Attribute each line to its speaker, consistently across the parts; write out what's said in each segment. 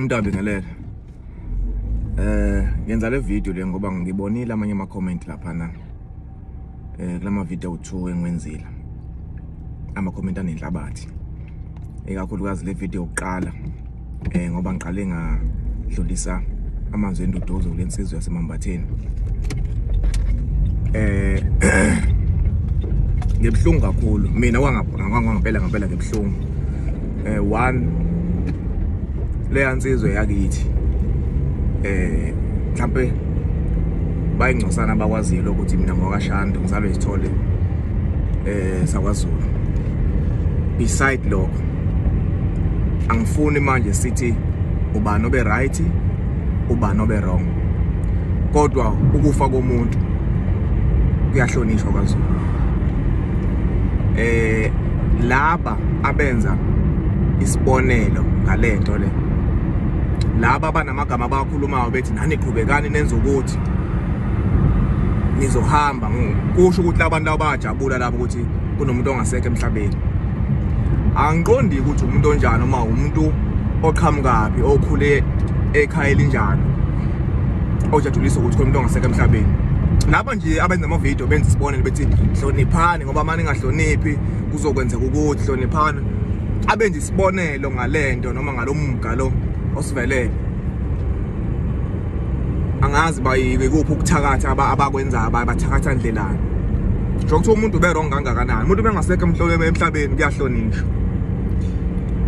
Speaker 1: Ngidabingelele. Ngenza le video le ngoba ngibonile amanye ama comment lapha na. Kulama video 2 engwenzile. Ama comment anenhlabathi. Ekakhulukazi le video yokuqala ngoba ngiqale ngadlulisa amazwi enduduzo kulensizwe yaseMambatheni. Ngibhlungu kakhulu. Mina ngempela ngibhlungu. One le yansizwe yakithi mhlambe bayingcosana abakwazile ukuthi mina ngokaShando ngizalwe isithole saKwaZulu. Beside lokho angifuni manje sithi ubani obe right ubani obe wrong, kodwa ukufa komuntu kuyahlonishwa kwaZulu. Laba abenza isibonelo ngalento le, laba banamagama abakhulumayo bethi nani qhubekani nenze ukuthi nizohamba, kusho ukuthi abantu abajabula labo ukuthi kunomuntu ongasekho emhlabeni. Angiqondi ukuthi umuntu onjani uma umuntu oqhamukaphi okhule ekhaya elinjani ojatulisa ukuthi kunomuntu ongasekho emhlabeni. Laba nje abenza ama video benza isibonelo bethi hloniphani ngoba manje ningahloniphi kuzokwenzeka ukuthi hloniphani. Abenza isibonelo ngalento noma ngalomga lo osivelele. Angazi bayikuphi ukuthakatha abakwenza abathakatha ndlelani. Njengokuthi umuntu ube wrong kangakanani, umuntu bengasekho emhlabeni kuyahlonishwa.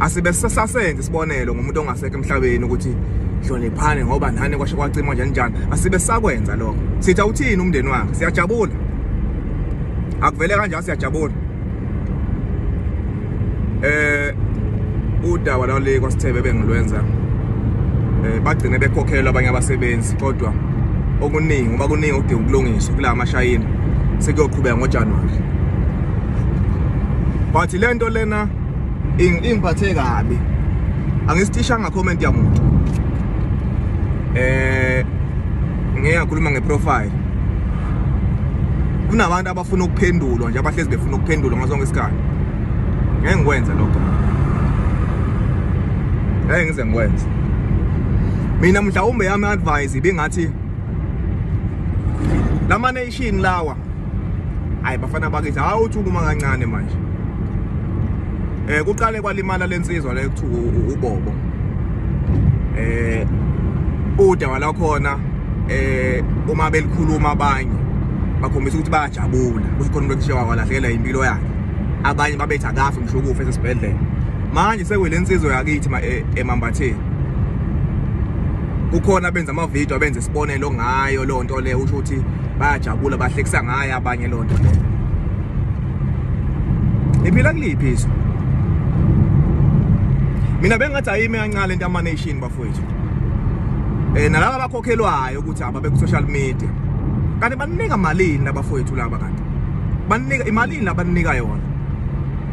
Speaker 1: Asibe sasenze isibonelo ngomuntu ongasekho emhlabeni ukuthi hloniphani ngoba nani kwasho kwacima njani. Asibe sakwenza lokho. Sithi awuthini umndeni wakhe, siyajabula. Akuvele kanjalo siyajabula. Udaba la le kwaSithebe bengilwenza bagcine bekhokhelwa abanye abasebenzi, kodwa okuningi ngoba kuningi udinga ukulungiswa kula mashayini sekuyoqhubeka ngoJanuary. But lento lena ingiphathe kabi, angisitishanga comment yamuntu. Ngiyakhuluma ngeprofile. Kunabantu abafuna ukuphendulwa nje, abahlezi befuna ukuphendulwa ngazonke isikhathi. Ngeke ngikwenze lokho. Ngeke ngize ngikwenze. Mina mhlawumbe yami advice ibingathi lama nation lawa bafana bakithi awuthi ukuma kancane manje. Kuqale kwalimala lensizwa le kuthiwa uBobo. Udaba la khona uma belikhuluma abanye bakhombisa ukuthi bayajabula ukuthi khona bekushiwa kwalahlekela impilo yakhe. Abanye babethi akafi ngisho ukufa esibhedlela. Manje sekwelensizwe yakithi eMambatheni. Kukhona benza ama video abenza isibonelo ngayo lonto le, usho ukuthi bayajabula bahlekisa ngayo abanye lonto le. Iphila kuliphi iso? Mina bengathi ayime kancane into ama nation bafowethu. Nalabo abakhokhelwayo ukuthi ababe ku social media. Kanti banika malini abafowethu laba kanti? Banika imalini labanika yona.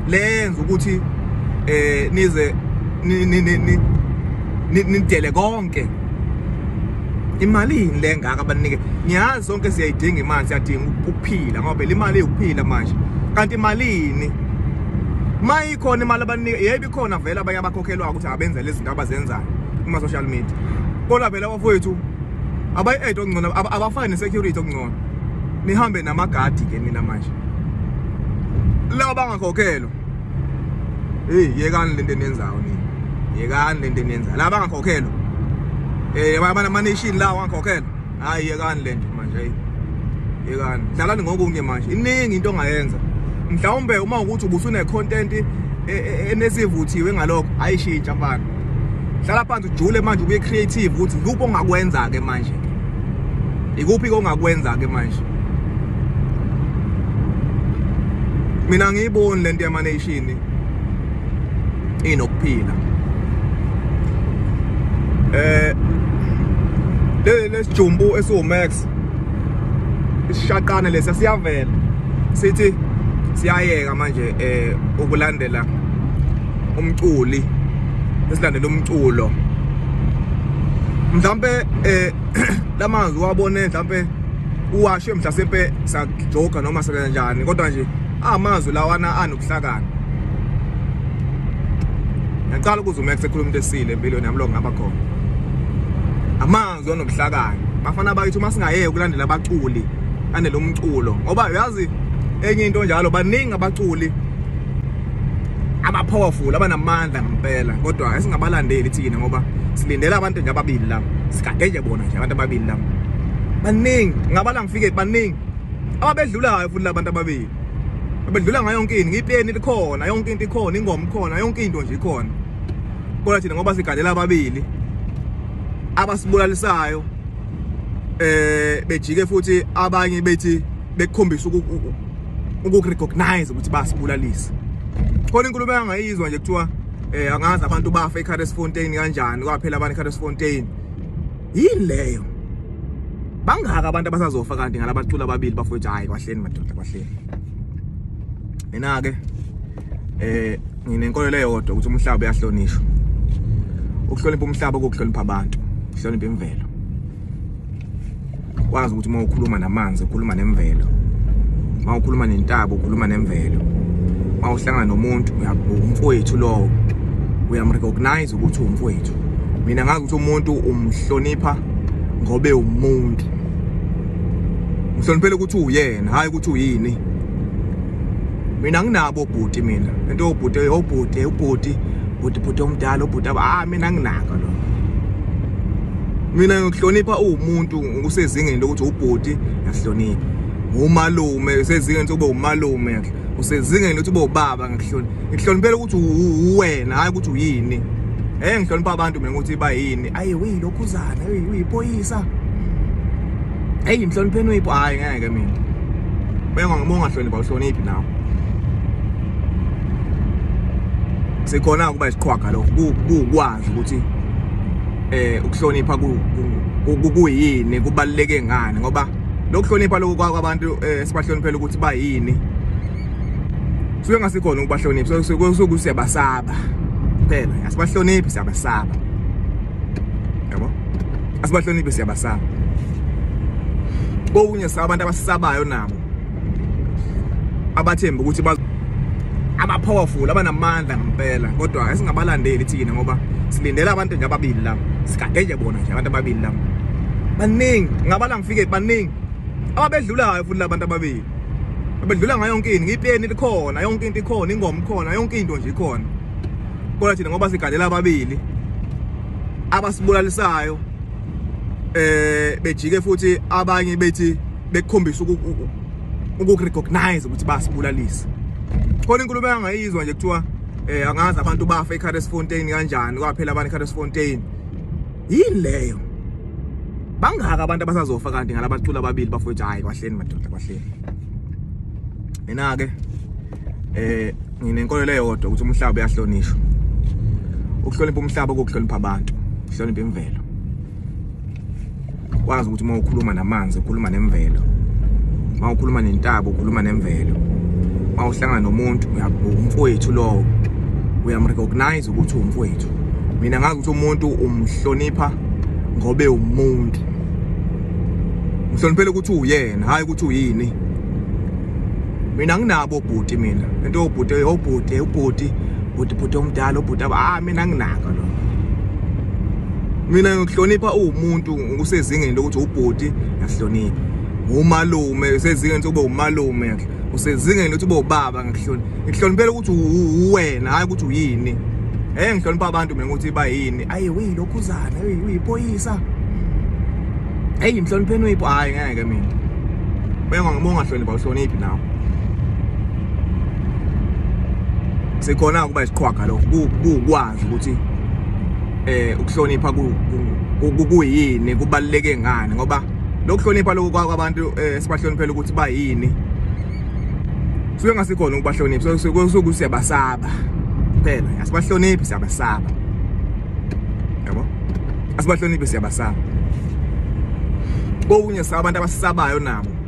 Speaker 1: Lenza ukuthi nize nidele konke. Imali lengaka abanike. Ngiyazi sonke siyayidinga imali, siyadinga ukuphila ngoba le imali eyokuphila manje. Kanti imalini mayikhona imali abanike, yebo ikhona vele abanye abakhokhelwa ukuthi abenze lezi zinto abazenzayo kuma social media. Kodwa vele abafowethu abayi-aid okungcono, abafani security okungcono. Nihambe namagadi ke nina manje. Laba bangakhokhelwa. Yekani lento eniyenzayo nini. Yekani lento eniyenzayo. Laba bangakhokhelwa. Abana manation la wangakhokhelwa. Hayi yekani lento manje. Yekani. Dlalani ngokunye manje. Iningi into ongayenza. Mhlawumbe uma ukuthi ubusune content enesivuthiwe ngalokho ayishintsha mfana. Hlala phansi ujule manje ube creative ukuthi kuphi ongakwenza ke manje. Ikuphi ongakwenza ke manje. Mina ngiyiboni lento yama nation inokuphila. Lesijumbu esiwuMax isishaqane lesi siyavela sithi siyayeka manje ukulandela umculi, esilandela umculo. Mhlambe lamazwi wabone mhlambe uwashe mhlasempe sajoga noma sekanjani, kodwa nje amazwi lawana anokuhlakana. ngiyacala ukuze uMax ekhuluma into esile empilweni yami lo ngaba khona amazwi anobuhlakani bafana bayithi uma singayeke ukulandela abaculi ande lo mculo ngoba uyazi enye into njalo baningi abaculi aba-powerful abanamandla ngempela kodwa esingabalandeli thina ngoba silindele abantu nje ababili labo sigade nje bona nje abantu ababili labo baningi ngabala ngifike baningi ababedlulayo futhi labantu ababili bedlula ngayo yonke into ngipeni likhona yonke into ikhona ingoma ikhona yonke into nje ikhona kodwa thina ngoba sigadela ababili abasibulalisayo bejike futhi abanye bethi bekukhombisa ukurecognize ukuthi basibulalisa khona inkulumo engayizwa nje kuthiwa angazi abantu bafa eCartersfontein kanjani kwaphela abantu eCartersfontein yini leyo bangaka abantu abasazofa kanti ngalabacula ababili bafowethu hayi kwahleni madoda kwahleni mina ke nginenkolelo eyodwa ukuthi umhlaba uyahlonishwa ukuhlonipha umhlaba ukuhlonipha abantu uhlonipha imvelo kwazi ukuthi uma ukhuluma namanzi ukhuluma nemvelo uma ukhuluma nentaba ukhuluma nemvelo uma uhlangana nomuntu umfowethu lowo uyamrecognize ukuthi umfowethu mina ngazi ukuthi umuntu umhlonipha ngobe umuntu uhloniphele ukuthi uyena hayi ukuthi uyini mina nginabo obhuti mina into obhuti omdala obhuti mina nginaka lo mina ngikuhlonipha umuntu usezingeni lokuthi ubhuti ngihlonipha umalume usezingeni sokuba umalume usezingeni lokuthi ube ubaba ngihloniphela ukuthi uwena hayi ukuthi uyini ngihlonipha abantu mina ukuthi bayini ayi uyilokhuzana uyiphoyisa mhlonipheni uyipho hayi ngeke mina bengangahlonipha uhloniphi nawe sikhona ukuba isiqhwaga lo ukwazi ukuthi ukuhlonipha kuyini kubaluleke ngani ngoba lokuhlonipha lokho kwabantu sibahloniphela ukuthi bayini suke ngasikhona ukubahlonipha sokuthi siyabasaba phela asibahloniphi siyabasaba yabo asibahloniphi siyabasaba kokunye sabantu abasisabayo nabo abathemba ukuthi aba-powerful abanamandla ngempela kodwa esingabalandeli thina ngoba silindele abantu nje ababili labo sigade nje bona nje abantu ababili labo baningi ngabala ngifike baningi ababedlulayo futhi labantu ababili bedlula ngayo yonke into ngipeni likhona yonke into ikhona ingoma ikhona yonke into nje ikhona kodwa thina ngoba sigadela ababili abasibulalisayo bejike futhi abanye bethi bekukhombisa ukurecognize ukuthi basibulalisa khona inkulumo engayizwa nje kuthiwa angazi abantu bafa eCartersfontein kanjani kwaphela abantu eCartersfontein yini leyo bangaka abantu abasazofa kanti ngalabacula ababili bafowethu hayi kwahleni madoda kwahleni mina ke nginenkolelo eyodwa ukuthi umhlaba uyahlonishwa ukuhlonipha umhlaba ukuhlonipha abantu uhlonipha imvelo kwazi ukuthi uma ukhuluma namanzi ukhuluma nemvelo uma ukhuluma nentaba ukhuluma nemvelo uma uhlangana nomuntu umfowethu lowo uyamrecognize ukuthi umfowethu mina ngazi ukuthi umuntu umhlonipha ngobe umuntu uhloniphele ukuthi uyena hayi ukuthi uyini mina nginabo obhuti mina into obhuti omdala obhuti mina nginaka lo mina ngikuhlonipha umuntu usezingeni lokuthi ubhuti ngihlonipha umalume usezingeni sokuba umalume usezingeni lokuthi ube ubaba ngihloniphela ukuthi uwena hayi ukuthi uyini ngihlonipha abantu mina ukuthi bayini ayi uyilokhuzana uyiphoyisa mhlonipheni uyipho hayi ngeke mina bengangahlonipha uhloniphi nawe sikhona ukuba isiqhwaga lo ukwazi ukuthi ukuhlonipha kuyini kubaluleke ngani ngoba lokuhlonipha lokho kwabantu sibahloniphela ukuthi bayini suke ngasikhona ukubahlonipha sokuthi siyabasaba phela asibahloniphi siyabasaba yabo asibahloniphi siyabasaba kokunye sabantu abasisabayo nabo